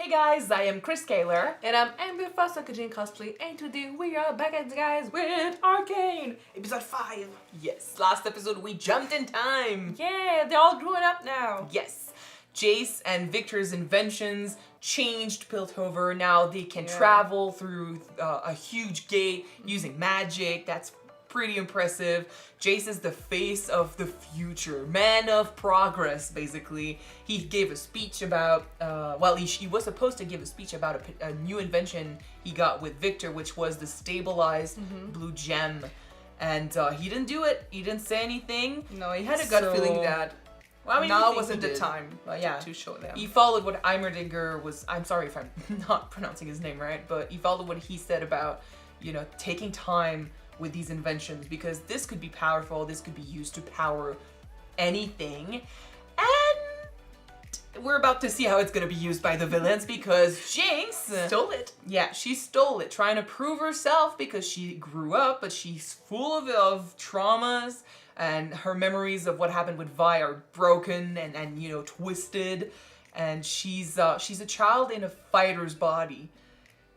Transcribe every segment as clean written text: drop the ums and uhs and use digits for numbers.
Hey guys, I am Chris Kaler. And I'm Amber Foster Kyuujin cosplay, and today we are back at guys with Arcane, episode 5. Yes, last episode we jumped in time. Yeah, they're all growing up now. Yes, Jace and Viktor's inventions changed Piltover. Now they can travel through a huge gate using magic. That's pretty impressive. Jace is the face of the future, man of progress, basically. He gave a speech about, he was supposed to give a speech about a new invention he got with Viktor, which was the stabilized blue gem. And he didn't do it. He didn't say anything. No, he had a gut feeling that now wasn't the time to show them. He followed what Heimerdinger was, I'm sorry if I'm not pronouncing his name right, but he followed what he said about, taking time with these inventions, because this could be powerful, this could be used to power anything, and we're about to see how it's gonna be used by the villains, because Jinx stole it. Yeah, she stole it, trying to prove herself because she grew up, but she's full of traumas, and her memories of what happened with Vi are broken and twisted, and she's a child in a fighter's body.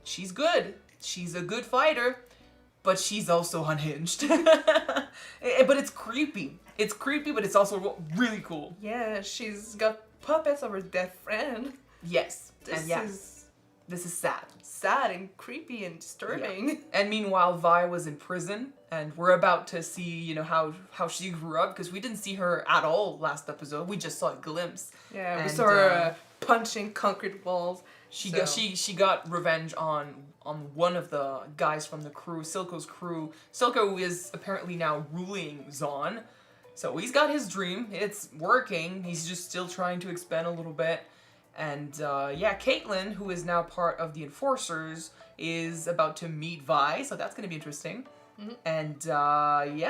She's good. She's a good fighter, but she's also unhinged. But it's creepy. It's creepy, but it's also really cool. Yeah, she's got puppets of her dead friend. Yes. This is sad. Sad and creepy and disturbing. Yeah. And meanwhile, Vi was in prison, and we're about to see, how she grew up, because we didn't see her at all last episode. We just saw a glimpse. Yeah, we saw her punching concrete walls. She got revenge on one of the guys from the crew, Silco's crew. Silco is apparently now ruling Zaun. So he's got his dream. It's working. He's just still trying to expand a little bit. And Caitlyn, who is now part of the Enforcers, is about to meet Vi, so that's going to be interesting. Mm-hmm. And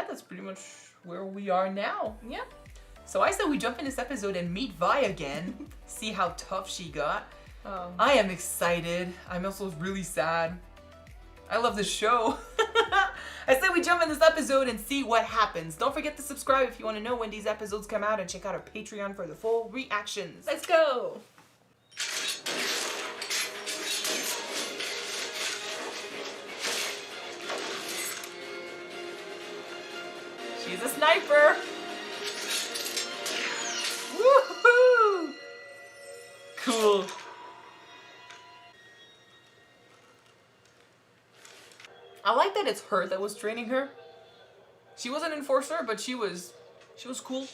that's pretty much where we are now. Yeah. So I said we jump in this episode and meet Vi again, see how tough she got. I am excited. I'm also really sad. I love this show. I said we jump in this episode and see what happens. Don't forget to subscribe if you want to know when these episodes come out, and check out our Patreon for the full reactions. Let's go! She's a sniper! Woohoo! Cool. I like that it's her that was training her. She was an enforcer, but she was cool.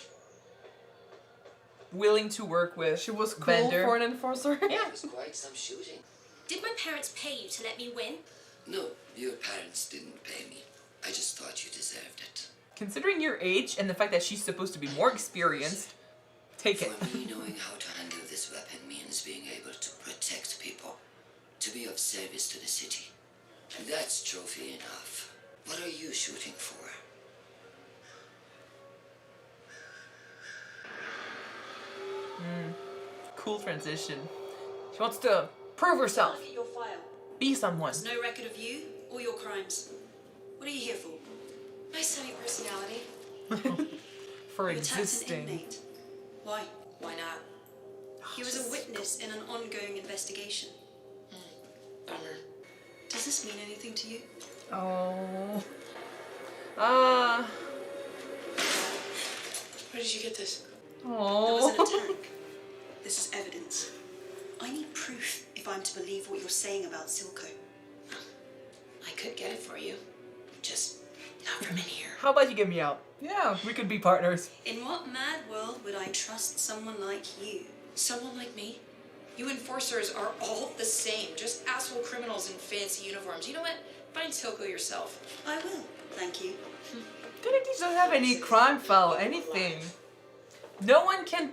Willing to work with. She was cool Bender. for an enforcer. Yeah. It was quite some shooting. Did my parents pay you to let me win? No, your parents didn't pay me. I just thought you deserved it. Considering your age and the fact that she's supposed to be more experienced, take it. For me, knowing how to handle this weapon means being able to protect people, to be of service to the city. And that's trophy enough. What are you shooting for? Cool transition. She wants to prove herself. Look at your file. Be someone. There's no record of you or your crimes. What are you here for? Nice sunny personality. For You attacked an existing. inmate. Why? Why not? He was a witness in an ongoing investigation. Bummer. Does this mean anything to you? Oh. Where did you get this? Oh. There was an attack. This is evidence. I need proof if I'm to believe what you're saying about Silco. I could get it for you. Just not from in here. How about you get me out? Yeah. We could be partners. In what mad world would I trust someone like you? Someone like me? You enforcers are all the same, just asshole criminals in fancy uniforms. You know what? Find Silco yourself. I will, thank you. She doesn't have any crime file, anything. No one can.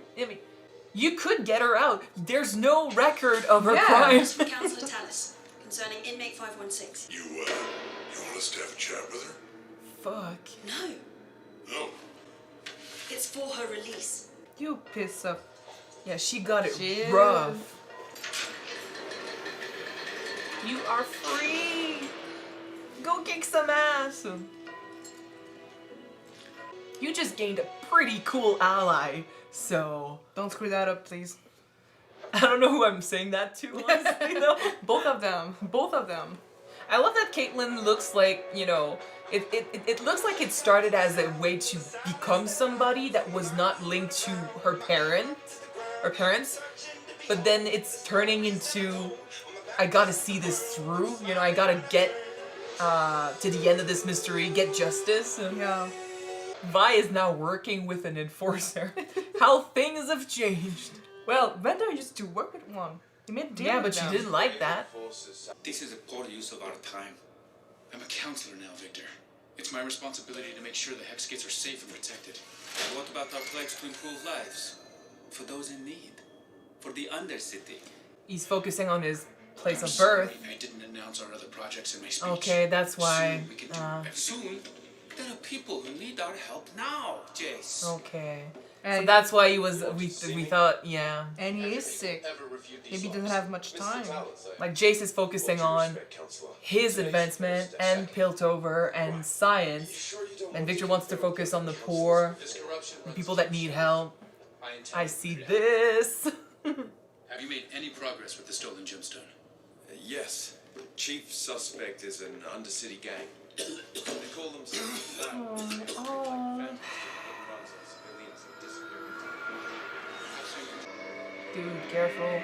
You could get her out. There's no record of her crimes. From Councillor Tallis, concerning inmate 516. You want us to have a chat with her? Fuck. No, No. it's for her release. You piss off. Yeah, she got it Shit. rough. You are free. Go kick some ass. You just gained a pretty cool ally, so... Don't screw that up, please. I don't know who I'm saying that to, honestly, though. Both of them. Both of them. I love that Caitlyn looks like, you know, it looks like it started as a way to become somebody that was not linked to her parents, but then it's turning into, I gotta see this through, you know, I gotta get to the end of this mystery, get justice. Yeah. Vi is now working with an enforcer. How things have changed. Well, Vendor used to work with one. He made deal Yeah, with but she them. didn't like that. This is a poor use of our time. I'm a counselor now, Viktor. It's my responsibility to make sure the Hex gates are safe and protected. And what about our pledge to improve lives? For those in need. For the Undercity. He's focusing on his place I'm of sorry, birth. I didn't announce our other projects in my speech. Okay, that's why. Soon we can do soon. There are people who need our help now, Jace. Okay. So And, that's why he was. We thought, yeah. and he is sick. Maybe he doesn't have much time. Like Jace is focusing on his advancement and Piltover and science, and Viktor wants to focus on the poor, the people that need help. I see this. Have you made any progress with the stolen gemstone? Yes. Chief suspect is an Undercity gang. They call themselves Dude, careful.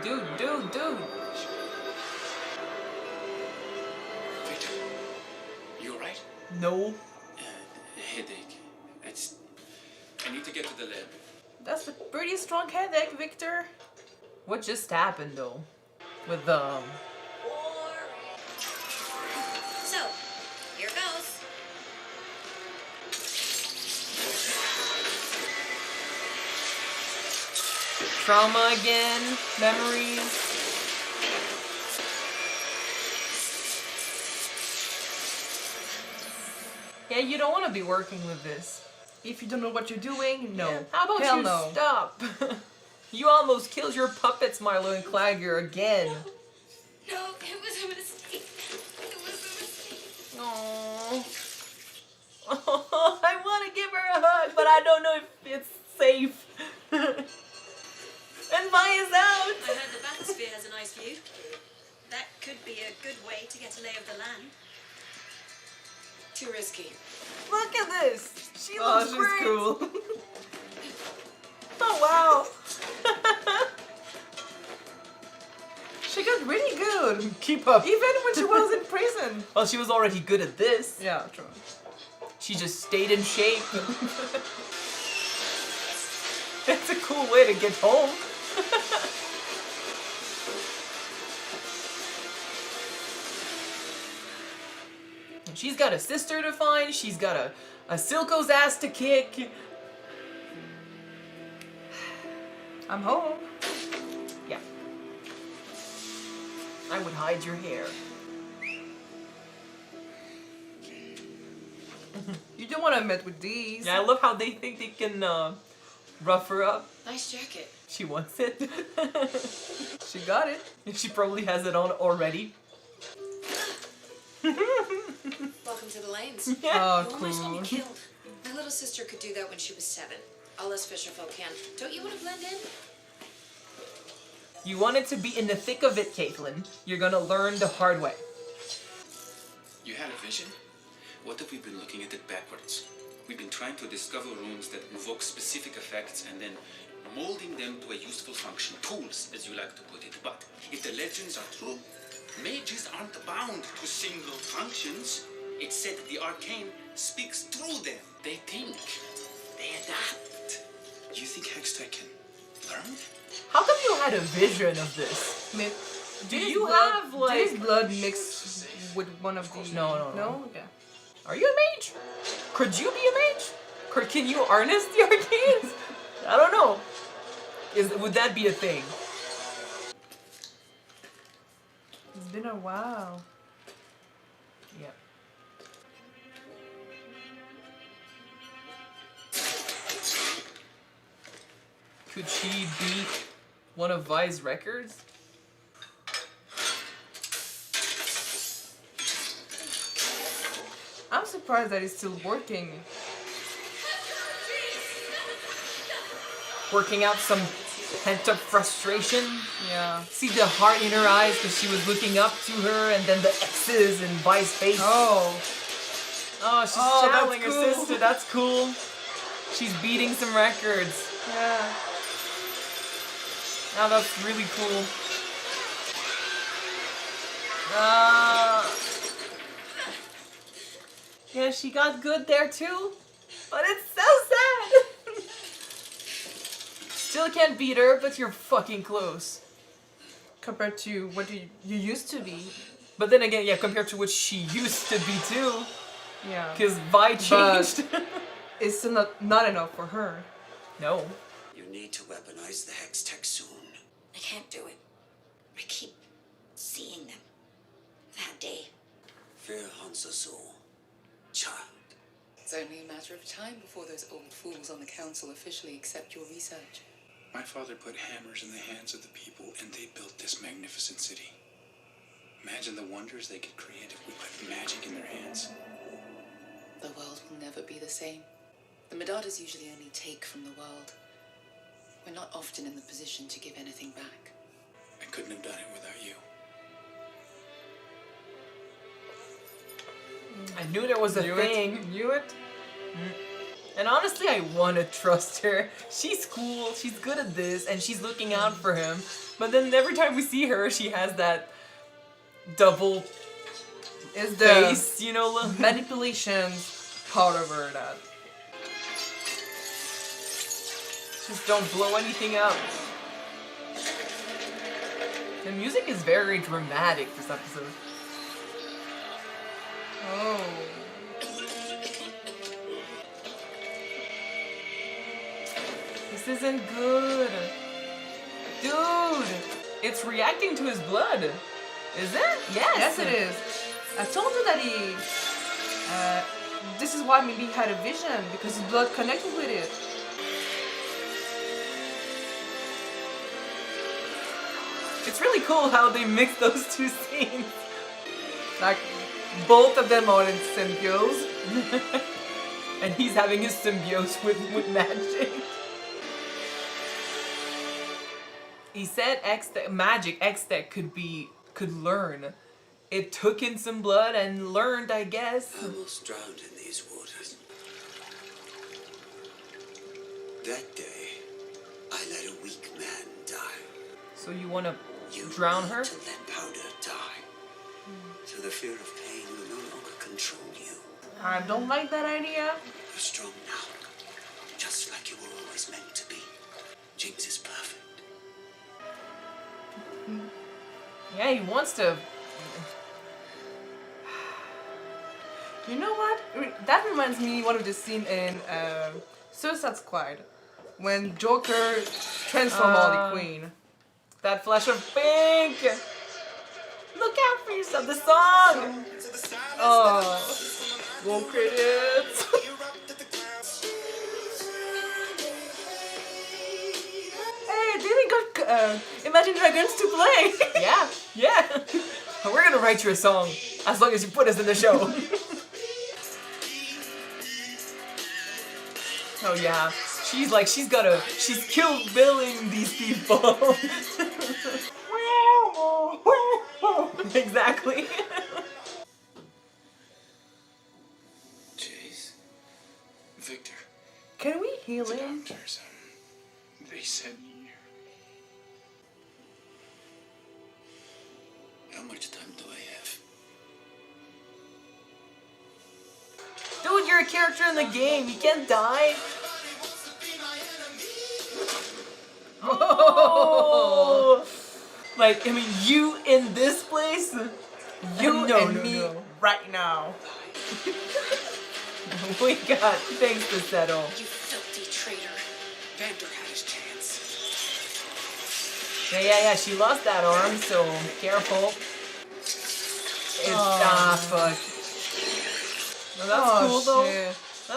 Dude. Viktor, you alright? No. Headache. I need to get to the lab. That's a pretty strong headache, Viktor. What just happened though? With the So, here goes. trauma again, memories. Yeah, you don't want to be working with this. If you don't know what you're doing, no. Yeah. How about Hell you no. stop? You almost killed your puppets, Milo and Clagger, again. No, it was a mistake. It was a mistake. Aww. I want to give her a hug, but I don't know if it's safe. And Vi is out. I heard the bathysphere has a nice view. That could be a good way to get a lay of the land. Too risky. Look at this. She Oh, looks she's great. cool. Oh wow. She got really good. Keep up. Even when she was in prison. Well, she was already good at this. Yeah, true. She just stayed in shape. It's a cool way to get home. And she's got a sister to find. She's got a Silco's ass to kick. I'm home. Yeah. I would hide your hair. You don't want to met with these. Yeah, I love how they think they can rough her up. Nice jacket. She wants it. She got it. She probably has it on already. Welcome to the lanes. Oh, You almost got me cool. killed. My little sister could do that when she was 7. All us fisherfolk can. Don't you want to blend in? You wanted to be in the thick of it, Caitlyn. You're gonna learn the hard way. You had a vision? What if we've been looking at it backwards? We've been trying to discover runes that invoke specific effects and then molding them to a useful function. Tools, as you like to put it. But if the legends are true, mages aren't bound to single functions. It's said that the Arcane speaks through them. They think. They adapt. Do you think Hextech can learn? How come you had a vision of this? Mi- Do This you blood- have, like- this blood mixed with one of these? No. No? Okay. Are you a mage? Could you be a mage? Can you harness the arcanes? I don't know. Would that be a thing? It's been a while. Yeah. Could she beat one of Vi's records? I'm surprised that it's still working. Working out some pent-up frustration. Yeah. See the heart in her eyes because she was looking up to her, and then the X's in Vi's face. Oh. Oh, she's Oh, channeling that's her cool. sister. That's cool. She's beating some records. Yeah. Oh, that's really cool. Yeah, she got good there too. But it's so sad. Still can't beat her, but you're fucking close. Compared to what you used to be. But then again, yeah, compared to what she used to be too. Yeah. Because Vi changed. It's still not enough for her. No. You need to weaponize the hex tech soon. I can't do it. I keep seeing them. That day. Fear haunts us all, child. It's only a matter of time before those old fools on the council officially accept your research. My father put hammers in the hands of the people, and they built this magnificent city. Imagine the wonders they could create if we put magic in their hands. The world will never be the same. The Medardas usually only take from the world. We're not often in the position to give anything back. I couldn't have done it without you. I knew there was a thing. Knew it? And honestly, I want to trust her. She's cool, she's good at this, and she's looking out for him. But then every time we see her, she has that double It's the face, you know? manipulation part of her that. Just don't blow anything up. The music is very dramatic this episode. Oh. This isn't good. Dude! It's reacting to his blood. Is it? Yes! Yes, it is. I told you that he. This is why maybe he had a vision, because his blood connected with it. It's really cool how they mix those two scenes. Like, both of them are in symbiose. And he's having his symbiose with magic. He said magic X-Tech could learn. It took in some blood and learned, I guess. I almost drowned in these waters. That day, I let a weak man die. So you wanna You drown need her? to let Powder die. So the fear of pain will no longer control you. I don't like that idea. You're strong now. Just like you were always meant to be. Jinx is perfect. Yeah, he wants to. You know what? That reminds me one of the scene in Suicide Squad when Joker transformed Harley Quinn. That flash of pink! Look out for yourself, the song! Oh, roll credits. Hey, Disney got Imagine Dragons to play. Yeah. We're gonna write you a song as long as you put us in the show. Oh yeah. She's Kill Billing these people. Exactly. Jace. Viktor. Can we heal The him? doctors. They sent me here. How much time do I have? Dude, you're a character in the game. You can't die. Oh. Like, I mean, you in this place? You and me right now. We got things to settle. You filthy traitor. Vander had his chance. Yeah. She lost that arm, so careful. It's fuck. No, that's cool though. Shit.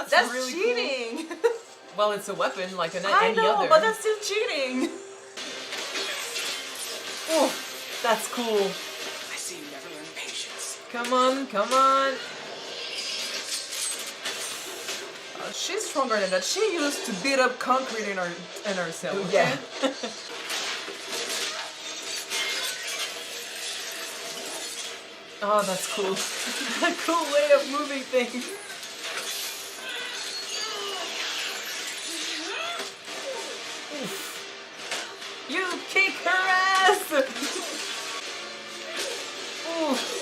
That's really cheating. cool. Well, it's a weapon like any I know, other. but that's still cheating. Oh, that's cool. I see you never learn patience. Come on. she's stronger than that. She used to beat up concrete in herself. Okay? Yeah. Oh, that's cool. A cool way of moving things. Oof. You kick her ass! Oof.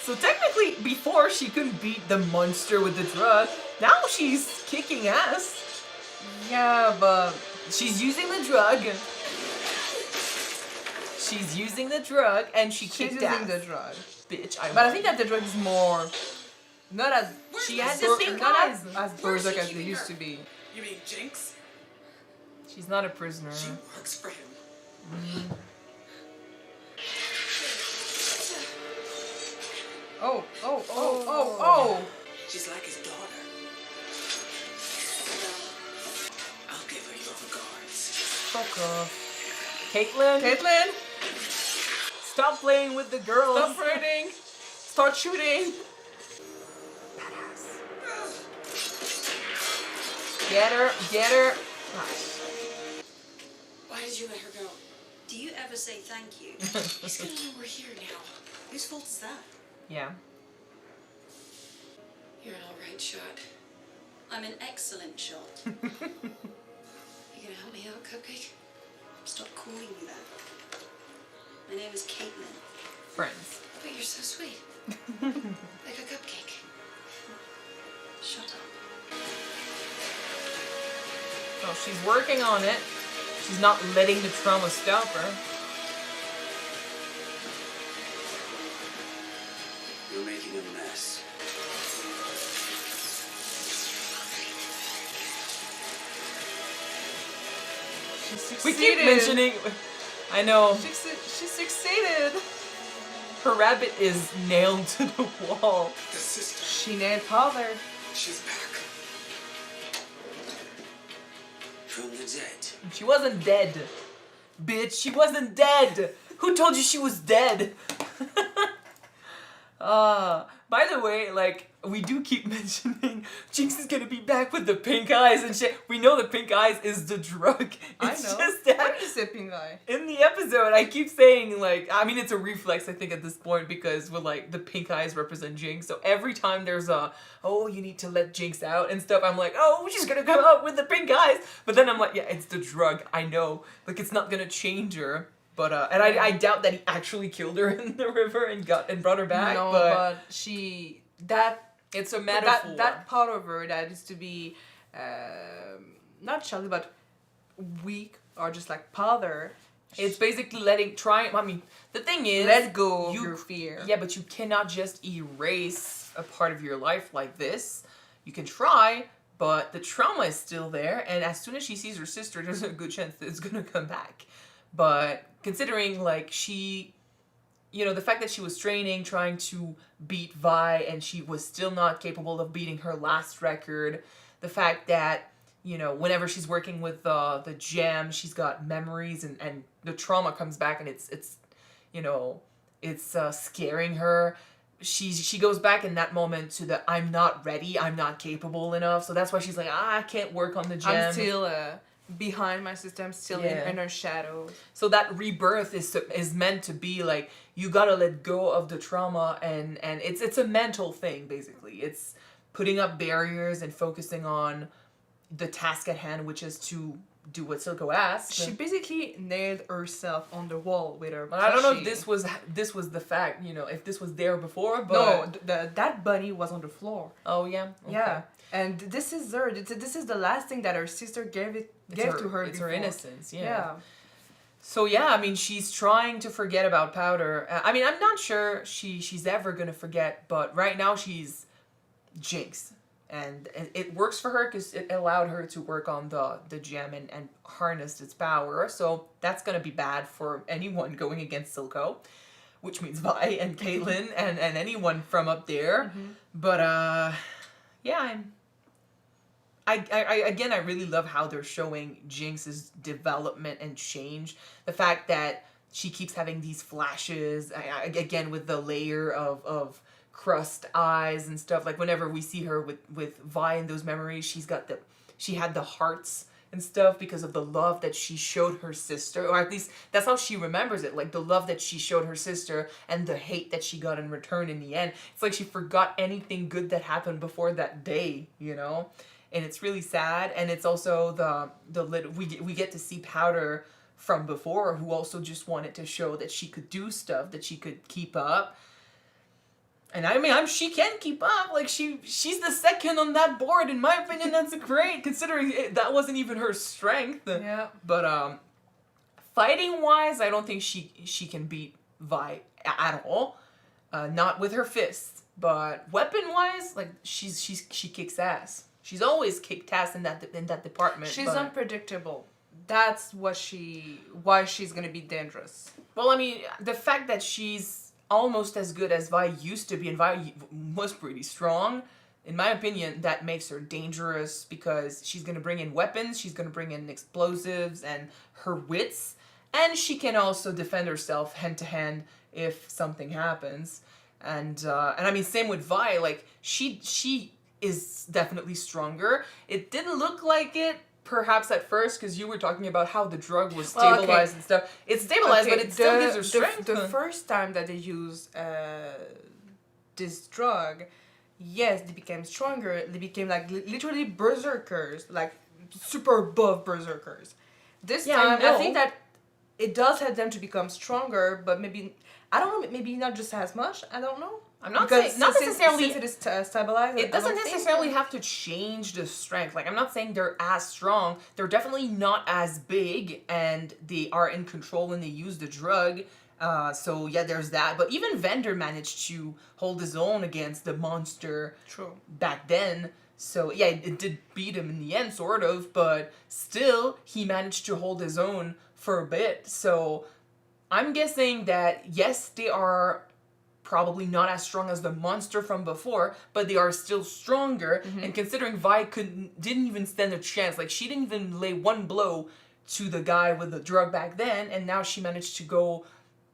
So technically, before she couldn't beat the monster with the drug, now she's kicking ass. Yeah, but She's using the drug. She's using the drug, and she she's kicked using ass. the drug. Bitch, But I think that the drug is more not as She has bur- the pink not eyes. as Where's berserk she as they keeping used her? to be. You mean Jinx? She's not a prisoner. She works for him. Oh! She's like his daughter. I'll give her your regards. Fuck off. Caitlin? Caitlin, Stop playing with the girls. stop fighting. Start shooting. Get her, get her. Why did you let her go? Do you ever say thank you? He's gonna know we're here now. Whose fault is that? Yeah. You're an alright shot. I'm an excellent shot. You gonna help me out, Cupcake? Stop calling me that. My name is Caitlin. Friends. But you're so sweet. Like a cupcake. Shut up. Oh, she's working on it. She's not letting the trauma stop her. You're making a mess. She We succeeded. keep mentioning. I know. She succeeded. Her rabbit is nailed to the wall. The sister. She nailed Father. She's back. From the dead. She wasn't dead. Bitch, she wasn't dead. Who told you she was dead? By the way, like, we do keep mentioning Jinx is gonna be back with the pink eyes and shit. We know the pink eyes is the drug. I It's know. just that Why did you say pink eye? in the episode, I keep saying, like, I mean, it's a reflex, I think, at this point, because with, like, the pink eyes represent Jinx. So every time there's oh, you need to let Jinx out and stuff, I'm like, oh, she's gonna come out with the pink eyes. But then I'm like, yeah, it's the drug. I know. Like, it's not gonna change her. But, and I doubt that he actually killed her in the river and brought her back. No, but she that it's a metaphor. that part of her that is to be not childish but weak or just like Father. It's basically I mean, the thing is, Let go of your fear. Yeah, but you cannot just erase a part of your life like this. You can try, but the trauma is still there, and as soon as she sees her sister, there's a good chance that it's gonna come back. But considering, like, she, you know, the fact that she was training, trying to beat Vi, and she was still not capable of beating her last record, the fact that, you know, whenever she's working with the gem, she's got memories, and the trauma comes back, and it's you know, it's scaring her. She goes back in that moment to the I'm not ready, I'm not capable enough, so that's why she's like, I can't work on the gem. I'm still behind my sister. I'm still in her shadow. So that rebirth is meant to be like, you gotta let go of the trauma, and it's a mental thing, basically. It's putting up barriers and focusing on the task at hand, which is to do what Silco asked. She basically nailed herself on the wall with her. But I don't know if plushie. this was the fact, you know, if this was there before, but No, that bunny was on the floor. oh yeah, okay. Yeah, and this is her. This is the last thing that her sister gave to her. It's before. her innocence, Yeah. So yeah, I mean, she's trying to forget about Powder. I mean, I'm not sure she's ever gonna forget, but right now she's Jinx, and it works for her because it allowed her to work on the gem and harnessed its power. So that's gonna be bad for anyone going against Silco, which means Vi and Caitlin and anyone from up there. Mm-hmm. But yeah, I really love how they're showing Jinx's development and change. The fact that she keeps having these flashes, again with the layer of crust eyes and stuff. Like whenever we see her with Vi in those memories, she had the hearts and stuff because of the love that she showed her sister, or at least that's how she remembers it, like the love that she showed her sister and the hate that she got in return in the end. It's like she forgot anything good that happened before that day, you know? And it's really sad. And it's also we get to see Powder from before, who also just wanted to show that she could do stuff, that she could keep up. And I mean, she can keep up. Like, she's the second on that board. In my opinion, that's great, considering that wasn't even her strength. Yeah. But, fighting-wise, I don't think she can beat Vi at all. Not with her fists. But weapon-wise, like, she kicks ass. She's always kicked ass in that department. She's unpredictable. That's why she's gonna be dangerous. Well, I mean, the fact that she's almost as good as Vi used to be, and Vi was pretty strong, in my opinion, that makes her dangerous because she's going to bring in weapons, she's going to bring in explosives and her wits, and she can also defend herself hand to hand if something happens. And I mean, same with Vi, like, she is definitely stronger. It didn't look like it perhaps at first, because you were talking about how the drug was stabilized and stuff. It's stabilized, but it still gives her strength. The first time that they used this drug, yes, they became stronger. They became like literally berserkers, like super buff berserkers. This time, I think that it does help them to become stronger, but maybe, I don't know, maybe not just as much. I don't know. I'm not saying, not necessarily, since it is stabilized. It doesn't necessarily have to change the strength. Like, I'm not saying they're as strong. They're definitely not as big, and they are in control when they use the drug. So yeah, there's that. But even Vander managed to hold his own against the monster. True. Back then. So yeah, it did beat him in the end, sort of. But still, he managed to hold his own for a bit. So I'm guessing that, yes, they are probably not as strong as the monster from before, but they are still stronger. Mm-hmm. And considering Vi didn't even stand a chance, like, she didn't even lay one blow to the guy with the drug back then, and now she managed to go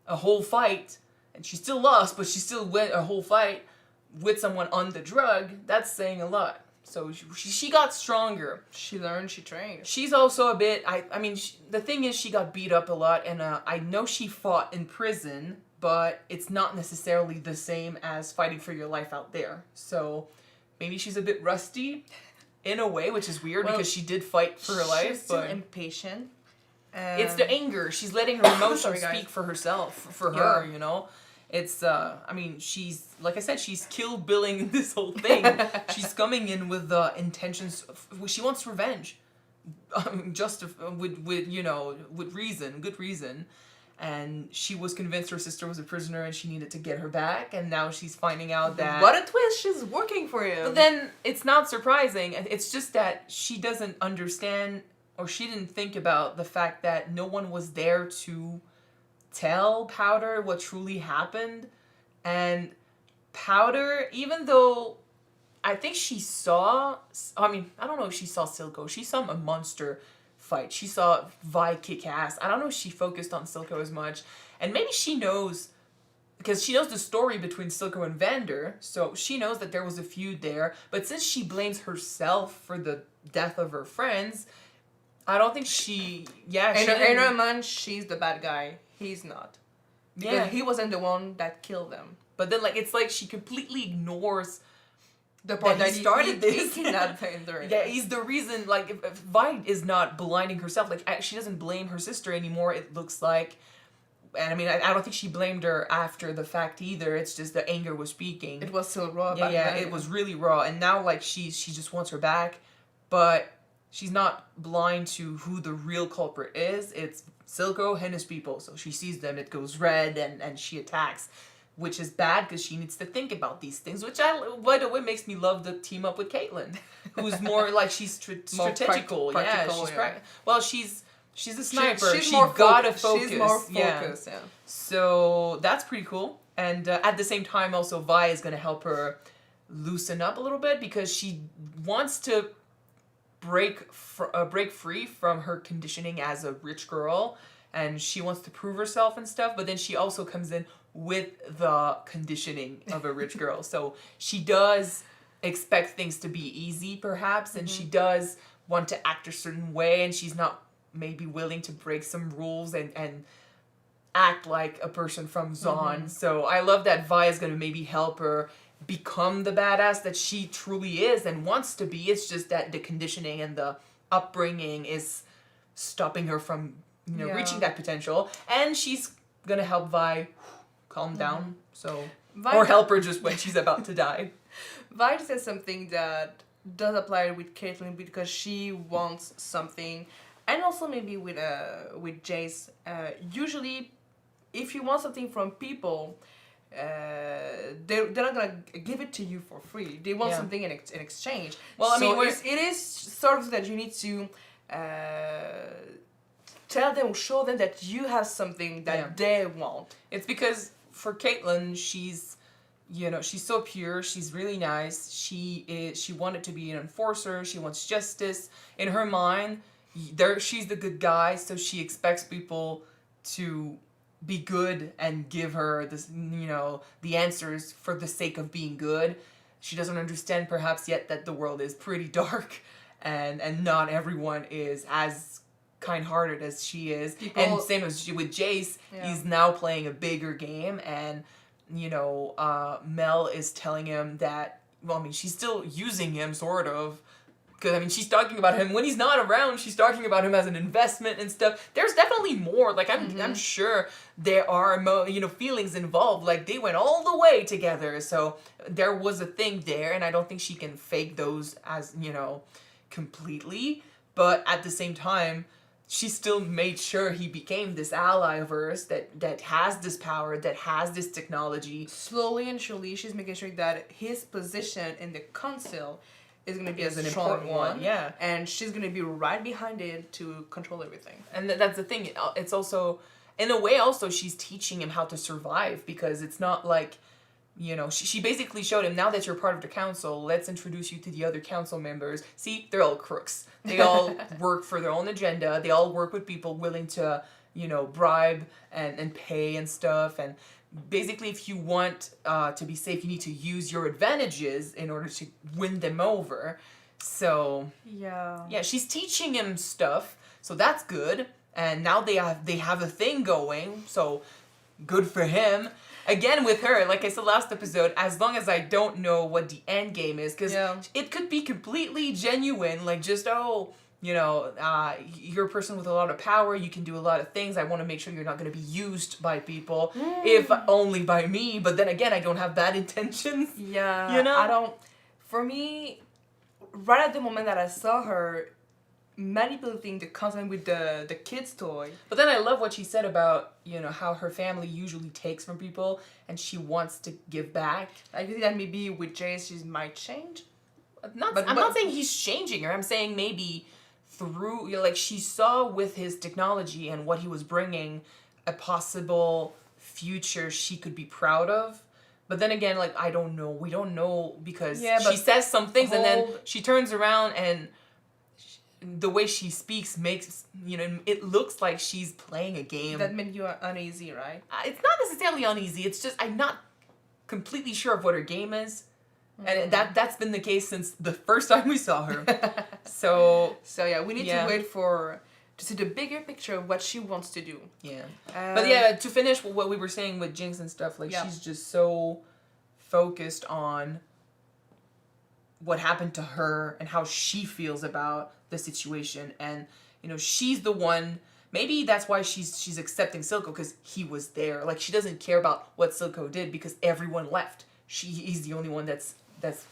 a whole fight, and she still lost, but she still went a whole fight with someone on the drug. That's saying a lot. So she got stronger. She learned, she trained. She's also a bit, I mean, the thing is, she got beat up a lot, and I know she fought in prison, but it's not necessarily the same as fighting for your life out there. So maybe she's a bit rusty in a way, which is weird, because she did fight for her life. She's still impatient. It's the anger. She's letting her emotions speak for herself, for her, you know? It's, I mean, she's, like I said, she's kill-billing this whole thing. She's coming in with the intentions, she wants revenge. Just with you know, with reason, good reason. And she was convinced her sister was a prisoner and she needed to get her back. And now she's finding out that... What a twist! She's working for you. But then it's not surprising. It's just that she doesn't understand, or she didn't think about the fact that no one was there to tell Powder what truly happened. And Powder, even though I think she saw... I mean, I don't know if she saw Silco. She saw a monster fight. She saw Vi kick ass. I don't know if she focused on Silco as much. And maybe she knows, because she knows the story between Silco and Vander, so she knows that there was a feud there. But since she blames herself for the death of her friends, I don't think she... Yeah, in her mind, she's the bad guy. He's not. Because he wasn't the one that killed them. But then, like, it's like she completely ignores the part that he started this. Yeah, he's the reason. Like, if Vi is not blinding herself, like, she doesn't blame her sister anymore, it looks like. And I mean, I don't think she blamed her after the fact either. It's just the anger was speaking. It was still raw. Yeah, it was really raw. And now, like, she just wants her back, but she's not blind to who the real culprit is. It's Silco and his people. So she sees them, it goes red, and she attacks. Which is bad, because she needs to think about these things, which, by the way, makes me love the team up with Caitlyn, who's more like, she's strategical. Well, she's a sniper. She's gotta focus. She's more focused, yeah. So that's pretty cool. And at the same time, also, Vi is going to help her loosen up a little bit, because she wants to break free from her conditioning as a rich girl, and she wants to prove herself and stuff, but then she also comes in with the conditioning of a rich girl. So she does expect things to be easy, perhaps, and she does want to act a certain way, and she's not maybe willing to break some rules and act like a person from Zon. So I love that Vi is going to maybe help her become the badass that she truly is and wants to be. It's just that the conditioning and the upbringing is stopping her from, reaching that potential. And she's going to help Vi calm down. So, or help her just when she's about to die. Vi says something that does apply with Caitlyn because she wants something, and also maybe with Jace. Usually, if you want something from people, they're not gonna give it to you for free. They want something in exchange. Well, I mean, it is sort of that you need to tell them, show them that you have something that they want. It's because for Caitlyn, she's so pure. She's really nice. She wanted to be an enforcer. She wants justice. In her mind, she's the good guy, so she expects people to be good and give her this, the answers for the sake of being good. She doesn't understand perhaps yet that the world is pretty dark and not everyone is as kind-hearted as she is. And same as with Jace, he's now playing a bigger game, and Mel is telling him that, she's still using him, sort of. Because, she's talking about him when he's not around. She's talking about him as an investment and stuff. There's definitely more. Like, I'm sure there are, feelings involved. Like, they went all the way together. So, there was a thing there. And I don't think she can fake those as, completely. But at the same time, she still made sure he became this ally of hers that has this power, that has this technology. Slowly and surely, she's making sure that his position in the council is going to be as an strong important one. Yeah. And she's going to be right behind it to control everything. And that's the thing. It's also, in a way, also, she's teaching him how to survive, because it's not like, she basically showed him, now that you're part of the council, let's introduce you to the other council members. See, they're all crooks. They all work for their own agenda. They all work with people willing to, bribe and pay and stuff. And basically, if you want to be safe, you need to use your advantages in order to win them over. So, yeah, she's teaching him stuff. So that's good. And now they have a thing going. So good for him. Again, with her, like I said last episode, as long as I don't know what the end game is, because it could be completely genuine, like just, you're a person with a lot of power, you can do a lot of things, I want to make sure you're not going to be used by people, if only by me, but then again, I don't have bad intentions. Yeah, for me, right at the moment that I saw her manipulating the content with the kids' toy. But then I love what she said about, how her family usually takes from people and she wants to give back. I think that maybe with Jace she might change. I'm not saying he's changing her. I'm saying maybe through, she saw with his technology and what he was bringing a possible future she could be proud of. But then again, I don't know. We don't know, because she says some things and then she turns around and the way she speaks makes, it looks like she's playing a game. That made you uneasy, right? It's not necessarily uneasy. It's just I'm not completely sure of what her game is. And that's been the case since the first time we saw her. So yeah, we need to wait to see the bigger picture of what she wants to do. Yeah. But to finish what we were saying with Jinx and stuff, she's just so focused on what happened to her and how she feels about the situation, and she's the one. Maybe that's why she's accepting Silco, because he was there. She doesn't care about what Silco did because everyone left. He's the only one that's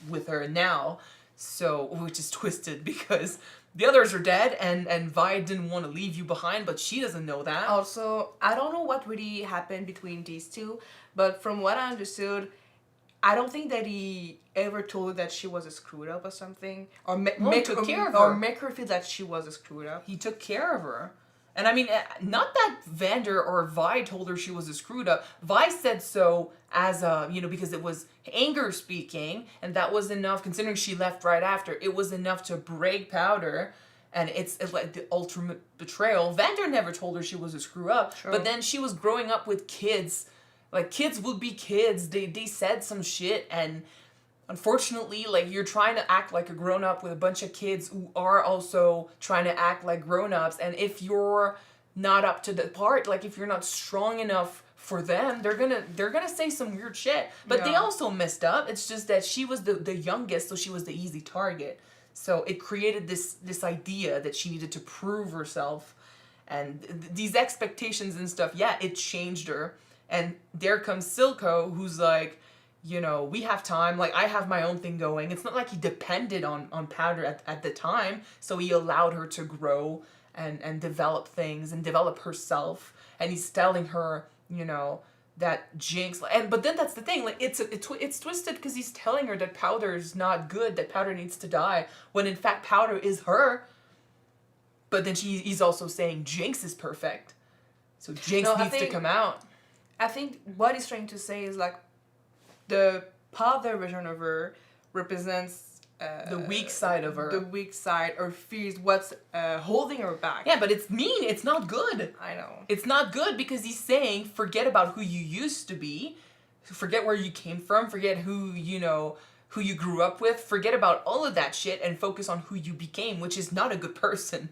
with her now. So, which is twisted because the others are dead, and Vi didn't want to leave you behind, but she doesn't know that. Also, I don't know what really happened between these two, but from what I understood, I don't think that he ever told her that she was a screwed up or something, or make her feel that she was a screwed up. He took care of her. And I mean, not that Vander or Vi told her she was a screwed up. Vi said so as because it was anger speaking, and that was enough, considering she left right after, it was enough to break Powder, and it's like the ultimate betrayal. Vander never told her she was a screw up, but then she was growing up with kids Like, kids would be kids. They said some shit, and unfortunately, like, you're trying to act like a grown-up with a bunch of kids who are also trying to act like grown-ups, and if you're not up to the part, like, if you're not strong enough for them, they're gonna say some weird shit. But they also messed up. It's just that she was the youngest, so she was the easy target. So it created this idea that she needed to prove herself, and these expectations and stuff, yeah, it changed her. And there comes Silco, who's like, you know, we have time. Like, I have my own thing going. It's not like he depended on Powder at the time. So he allowed her to grow and develop things and develop herself. And he's telling her, you know, that Jinx... But then that's the thing. Like, it's twisted because he's telling her that Powder's not good, that Powder needs to die. When, in fact, Powder is her. But then he's also saying Jinx is perfect. So Jinx needs to come out. I think what he's trying to say is like the powder version of her represents the weak side of her. The weak side, or fears what's holding her back. Yeah, but it's mean. It's not good. I know. It's not good because he's saying, forget about who you used to be. Forget where you came from. Forget who you grew up with. Forget about all of that shit and focus on who you became, which is not a good person.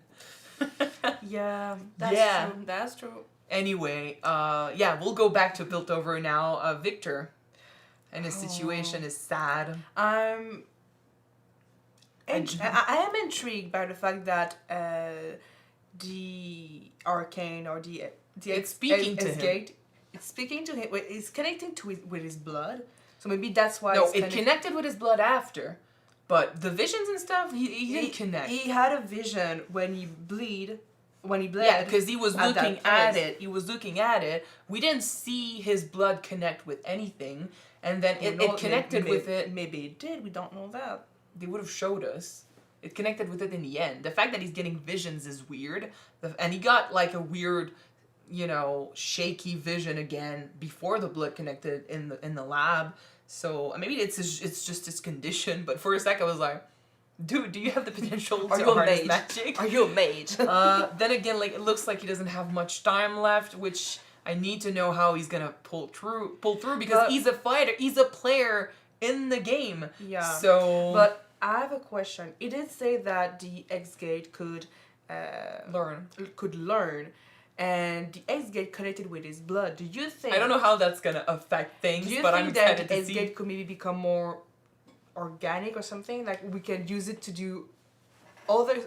Yeah, true. That's true. Anyway, we'll go back to Piltover now. Viktor, and his situation is sad. I am intrigued by the fact that the Arcane or the it's speaking to him. It's speaking to him. It's connecting with his blood. So maybe that's why. No, it connected with his blood after, but the visions and stuff, he didn't connect. He had a vision when he bled. Yeah, because he was looking at it. He was looking at it. We didn't see his blood connect with anything, and then it connected with it. Maybe it did. We don't know that. They would have showed us. It connected with it in the end. The fact that he's getting visions is weird, and he got like a weird, shaky vision again before the blood connected in the lab. So maybe it's just his condition. But for a sec, I was like, dude, do you have the potential to harness magic? Are you a mage? Then again, like, it looks like he doesn't have much time left, which I need to know how he's gonna pull through because he's a fighter, he's a player in the game. Yeah. So, but I have a question. It did say that the X-Gate could learn, and the X-Gate connected with his blood. Do you think? I don't know how that's gonna affect things, but I'm excited to see. Do you think that the X-Gate could maybe become more organic or something? Like, we can use it to do other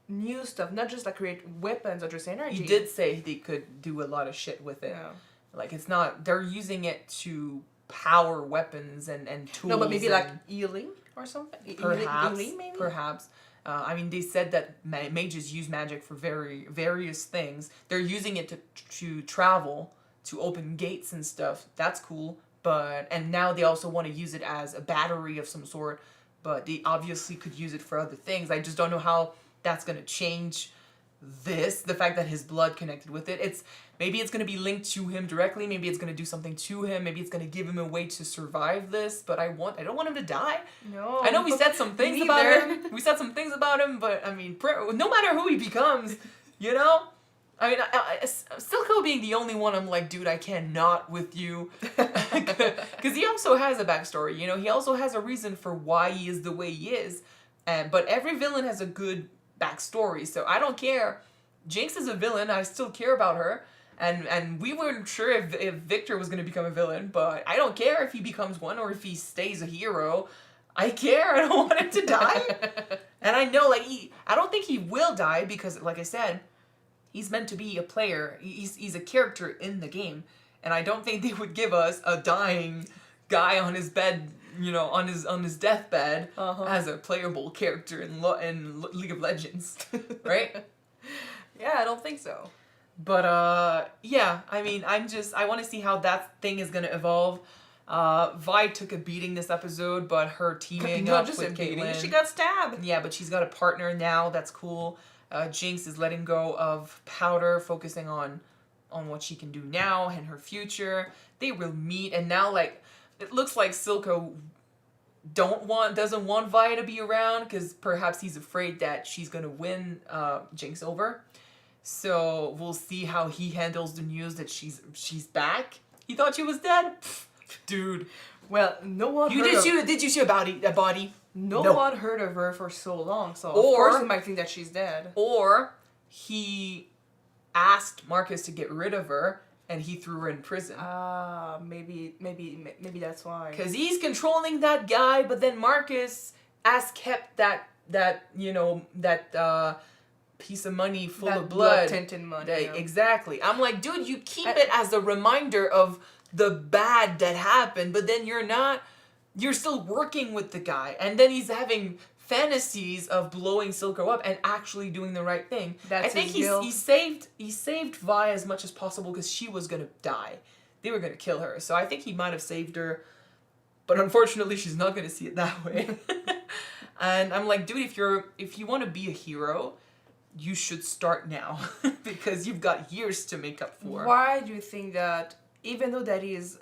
new stuff, not just like create weapons or just energy. He did say they could do a lot of shit with it. Yeah. Like, it's not, they're using it to power weapons and tools. No, but maybe like healing or something. Perhaps. Healing, maybe? Perhaps. I mean, they said that mages use magic for various things. They're using it to travel, to open gates and stuff. That's cool. And now they also want to use it as a battery of some sort, but they obviously could use it for other things. I just don't know how that's going to change the fact that his blood connected with it. Maybe it's going to be linked to him directly, maybe it's going to do something to him, maybe it's going to give him a way to survive this, but I don't want him to die. No. I know we said some things about him. We said some things about him, but I mean, no matter who he becomes, I mean, Silco being the only one, I'm like, dude, I cannot with you. Because he also has a backstory, he also has a reason for why he is the way he is. But every villain has a good backstory, so I don't care. Jinx is a villain, I still care about her. And we weren't sure if Viktor was going to become a villain, but I don't care if he becomes one or if he stays a hero. I care, I don't want him to die. And I know, I don't think he will die because, like I said, he's meant to be a player. He's a character in the game. And I don't think they would give us a dying guy on his bed, on his deathbed as a playable character in League of Legends, right? Yeah, I don't think so. But, I mean, I want to see how that thing is going to evolve. Vi took a beating this episode, but her teaming up with Caitlyn. She got stabbed. Yeah, but she's got a partner now. That's cool. Jinx is letting go of Powder, focusing on what she can do now and her future. They will meet, and now, it looks like Silco doesn't want Vi to be around because perhaps he's afraid that she's gonna win Jinx over. So we'll see how he handles the news that she's back. He thought she was dead. Pfft, dude. Well, no one You heard did you see a body? No No. one heard of her for so long, so of Or- course we might think that she's dead. Or he asked Marcus to get rid of her and he threw her in prison. Maybe that's why. Because he's controlling that guy, but then Marcus has kept that piece of money full That of blood. tinted money. That- Yeah. Exactly. I'm like, dude, you keep it as a reminder of the bad that happened, but then you're still working with the guy. And then he's having fantasies of blowing Silco up and actually doing the right thing. That's I think his guilt. he saved Vi as much as possible because she was gonna die. They were gonna kill her. So I think he might have saved her. But unfortunately she's not gonna see it that way. And I'm like, dude, if you wanna be a hero, you should start now. Because you've got years to make up for. Why do you think that, even though that is...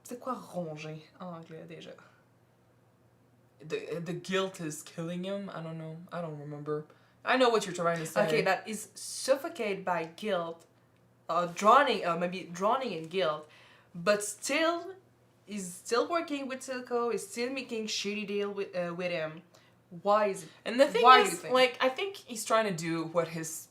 c'est quoi ronger en anglais déjà? The guilt is killing him. I don't know. I don't remember. I know what you're trying to say. Okay, that is suffocated by guilt, drowning in guilt, but still is still working with Silco, is still making shitty deal with him. Why is it? And the thing Why do you is, think? like, I think he's trying to do what his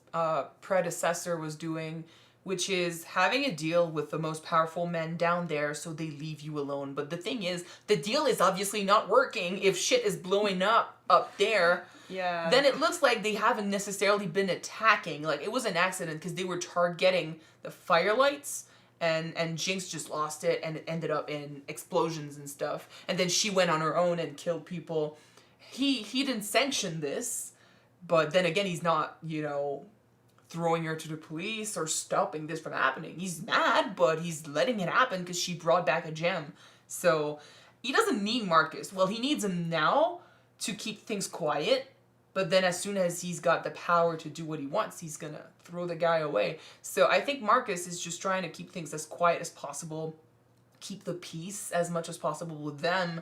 predecessor was doing, which is having a deal with the most powerful men down there so they leave you alone. But the thing is, the deal is obviously not working if shit is blowing up there. Yeah. Then it looks like they haven't necessarily been attacking. Like, it was an accident because they were targeting the firelights and Jinx just lost it and it ended up in explosions and stuff. And then she went on her own and killed people. He didn't sanction this, but then again, he's not, throwing her to the police or stopping this from happening. He's mad, but he's letting it happen because she brought back a gem. So he doesn't need Marcus. Well, he needs him now to keep things quiet, but then as soon as he's got the power to do what he wants, he's gonna throw the guy away. So I think Marcus is just trying to keep things as quiet as possible, keep the peace as much as possible with them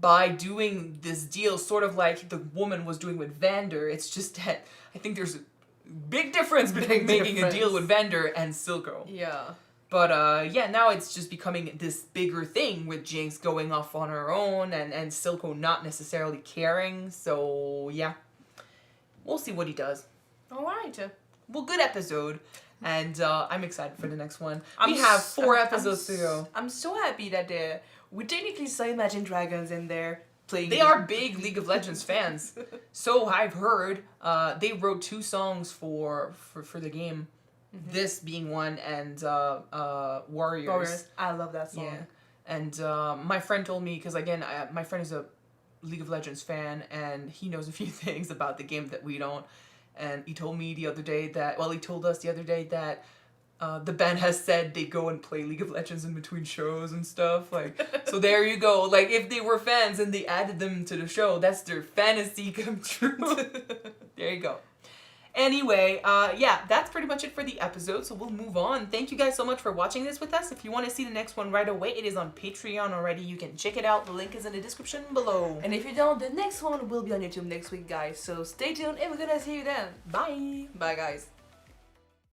by doing this deal, sort of like the woman was doing with Vander. It's just that I think there's a big difference between making a deal with Vander and Silco. Yeah. But now it's just becoming this bigger thing with Jinx going off on her own and Silco not necessarily caring. So yeah, we'll see what he does. All right. Well, good episode. And I'm excited for the next one. We have 4 episodes to go. I'm so happy that we technically saw Imagine Dragons in there playing. They are big League of Legends fans. So I've heard they wrote 2 songs for the game. Mm-hmm. This being one and Warriors. I love that song. Yeah. And my friend told me, because again, my friend is a League of Legends fan and he knows a few things about the game that we don't. And he told me he told us the other day that the band has said they go and play League of Legends in between shows and stuff. Like, so there you go. Like, if they were fans and they added them to the show, that's their fantasy come true. There you go. Anyway, that's pretty much it for the episode, so we'll move on. Thank you guys so much for watching this with us. If you want to see the next one right away, it is on Patreon already. You can check it out. The link is in the description below. And if you don't, the next one will be on YouTube next week, guys. So stay tuned and we're gonna see you then. Bye. Bye, guys.